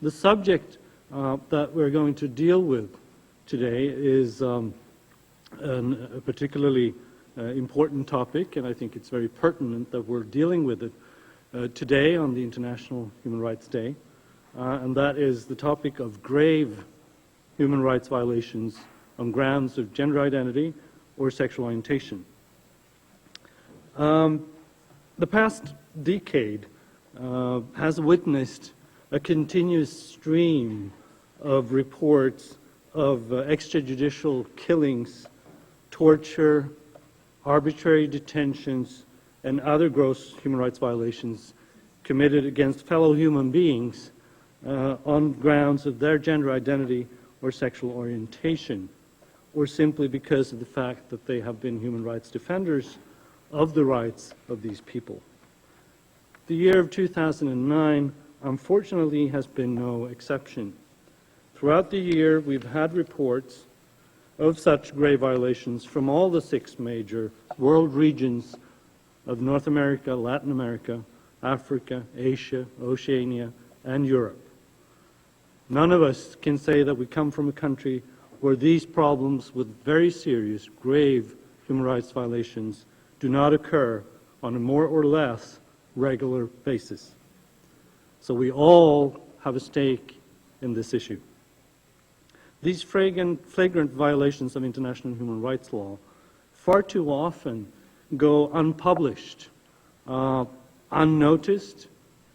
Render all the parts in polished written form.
The subject that we're going to deal with today is a particularly important topic, and I think it's very pertinent that we're dealing with it today on the International Human Rights Day, and that is the topic of grave human rights violations on grounds of gender identity or sexual orientation. The past decade has witnessed a continuous stream of reports of extrajudicial killings, torture, arbitrary detentions, and other gross human rights violations committed against fellow human beings on grounds of their gender identity or sexual orientation, or simply because of the fact that they have been human rights defenders of the rights of these people. The year of 2009, unfortunately, has been no exception. Throughout the year, we've had reports of such grave violations from all the 6 major world regions of North America, Latin America, Africa, Asia, Oceania, and Europe. None of us can say that we come from a country where these problems with very serious, grave human rights violations do not occur on a more or less regular basis. So we all have a stake in this issue. These flagrant violations of international human rights law far too often go unpublished, unnoticed,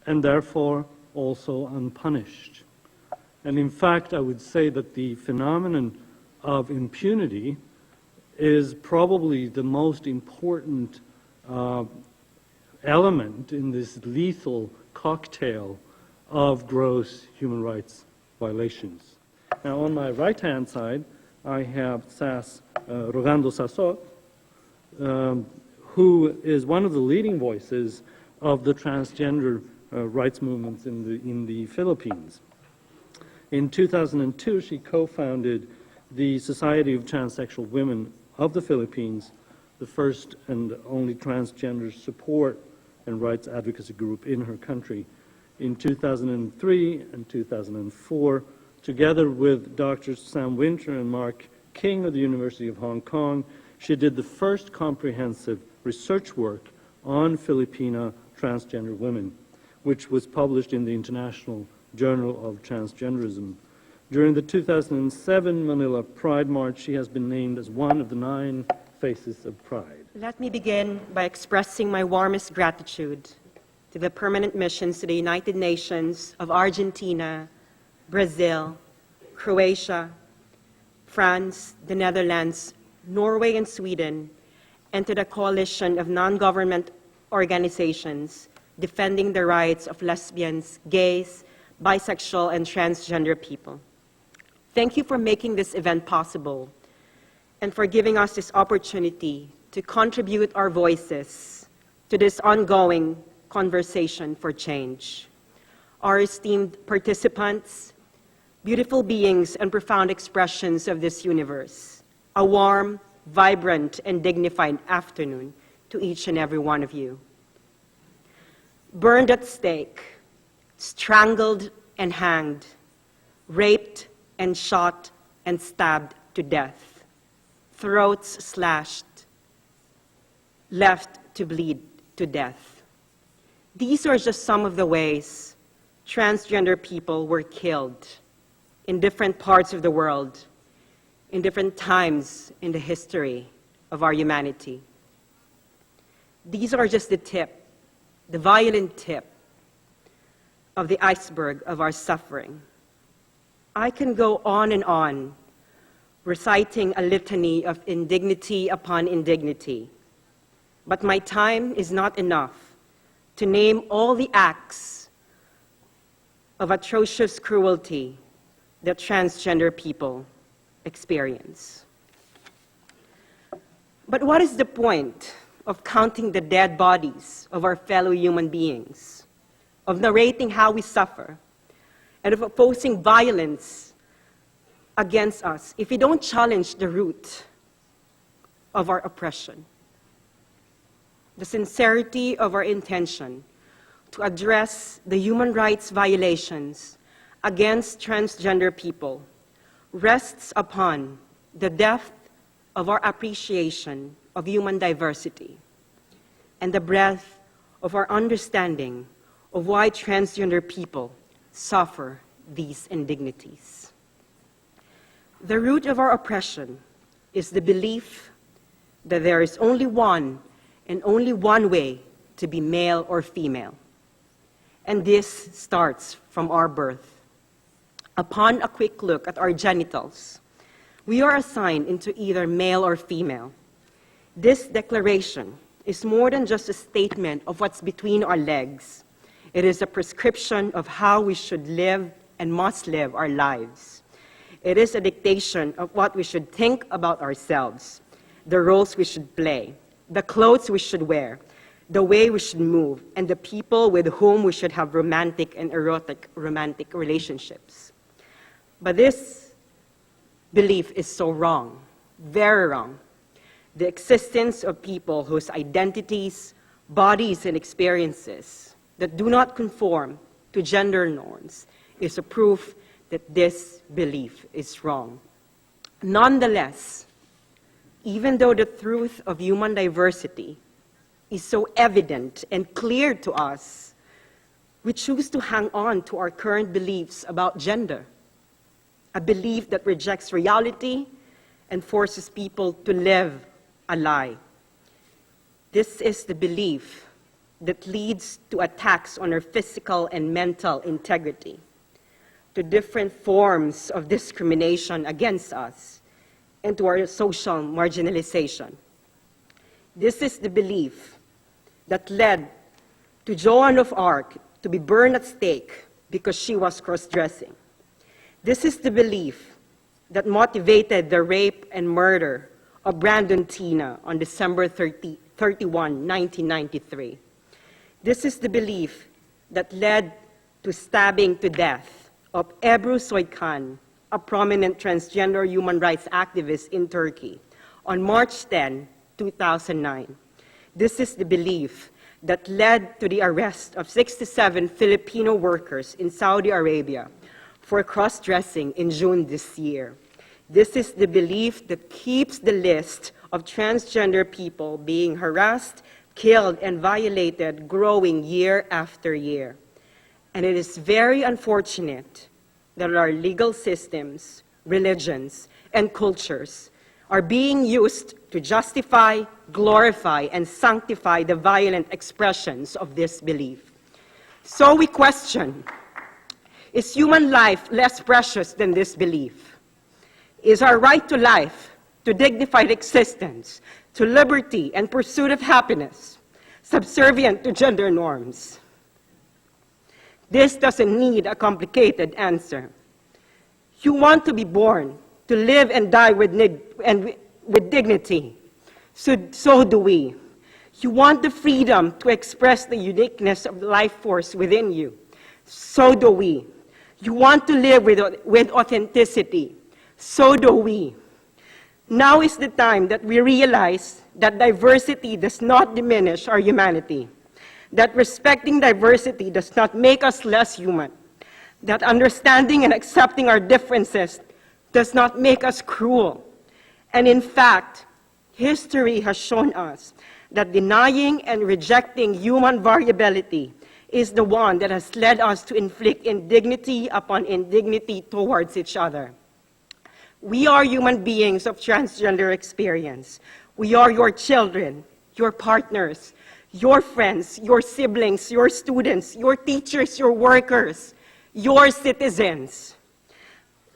and therefore also unpunished. And in fact, I would say that the phenomenon of impunity is probably the most important element in this lethal cocktail of gross human rights violations. Now, on my right-hand side, I have Rogando Sassot, who is one of the leading voices of the transgender rights movements in the Philippines. In 2002, she co-founded the Society of Transsexual Women of the Philippines, the first and only transgender support and rights advocacy group in her country. In 2003 and 2004, together with Dr. Sam Winter and Mark King of the University of Hong Kong, she did the first comprehensive research work on Filipina transgender women, which was published in the International Journal of Transgenderism. During the 2007 Manila Pride March, she has been named as one of the 9 faces of pride. Let me begin by expressing my warmest gratitude to the permanent missions to the United Nations of Argentina, Brazil, Croatia, France, the Netherlands, Norway, and Sweden, and to the coalition of non-government organizations defending the rights of lesbians, gays, bisexual, and transgender people. Thank you for making this event possible and for giving us this opportunity to contribute our voices to this ongoing conversation for change. Our esteemed participants, beautiful beings and profound expressions of this universe, a warm, vibrant, and dignified afternoon to each and every one of you. Burned at stake, strangled and hanged, raped and shot and stabbed to death, throats slashed, left to bleed to death. These are just some of the ways transgender people were killed in different parts of the world, in different times in the history of our humanity. These are just the tip, the violent tip of the iceberg of our suffering. I can go on, reciting a litany of indignity upon indignity, but my time is not enough to name all the acts of atrocious cruelty that transgender people experience. But what is the point of counting the dead bodies of our fellow human beings, of narrating how we suffer, and of opposing violence against us if we don't challenge the root of our oppression? The sincerity of our intention to address the human rights violations against transgender people rests upon the depth of our appreciation of human diversity and the breadth of our understanding of why transgender people suffer these indignities. The root of our oppression is the belief that there is only one and only one way to be male or female. And this starts from our birth. Upon a quick look at our genitals, we are assigned into either male or female. This declaration is more than just a statement of what's between our legs. It is a prescription of how we should live and must live our lives. It is a dictation of what we should think about ourselves, the roles we should play, the clothes we should wear, the way we should move, and the people with whom we should have romantic and erotic romantic relationships. But this belief is so wrong, very wrong. The existence of people whose identities, bodies, and experiences that do not conform to gender norms is a proof that this belief is wrong. Nonetheless, even though the truth of human diversity is so evident and clear to us, we choose to hang on to our current beliefs about gender, a belief that rejects reality and forces people to live a lie. This is the belief that leads to attacks on our physical and mental integrity, to different forms of discrimination against us, and to our social marginalization. This is the belief that led to Joan of Arc to be burned at stake because she was cross-dressing. This is the belief that motivated the rape and murder of Brandon Tina on December 31, 1993. This is the belief that led to stabbing to death of Ebru Soykan, a prominent transgender human rights activist in Turkey, on March 10, 2009. This is the belief that led to the arrest of 67 Filipino workers in Saudi Arabia for cross-dressing in June this year. This is the belief that keeps the list of transgender people being harassed, killed, and violated growing year after year. And it is very unfortunate that our legal systems, religions, and cultures are being used to justify, glorify, and sanctify the violent expressions of this belief. So we question, is human life less precious than this belief? Is our right to life, to dignified existence, to liberty and pursuit of happiness subservient to gender norms? This doesn't need a complicated answer. You want to be born, to live and die with dignity. So do we. You want the freedom to express the uniqueness of the life force within you. So do we. You want to live with authenticity. So do we. Now is the time that we realize that diversity does not diminish our humanity, that respecting diversity does not make us less human, that understanding and accepting our differences does not make us cruel. And in fact, history has shown us that denying and rejecting human variability is the one that has led us to inflict indignity upon indignity towards each other. We are human beings of transgender experience. We are your children, your partners, your friends, your siblings, your students, your teachers, your workers, your citizens.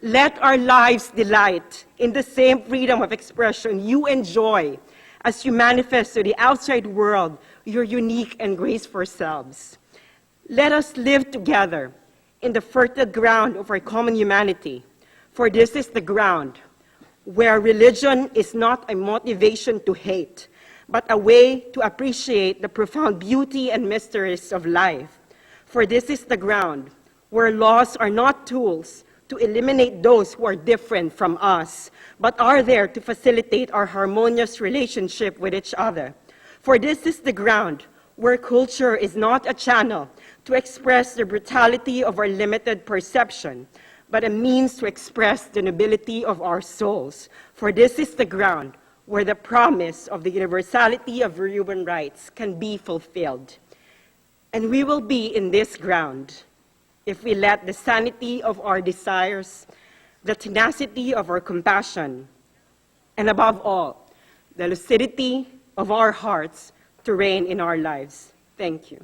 Let our lives delight in the same freedom of expression you enjoy as you manifest to the outside world your unique and graceful selves. Let us live together in the fertile ground of our common humanity, for this is the ground where religion is not a motivation to hate, but a way to appreciate the profound beauty and mysteries of life. For this is the ground where laws are not tools to eliminate those who are different from us, but are there to facilitate our harmonious relationship with each other. For this is the ground where culture is not a channel to express the brutality of our limited perception, but a means to express the nobility of our souls. For this is the ground where the promise of the universality of human rights can be fulfilled. And we will be in this ground if we let the sanity of our desires, the tenacity of our compassion, and above all, the lucidity of our hearts to reign in our lives. Thank you.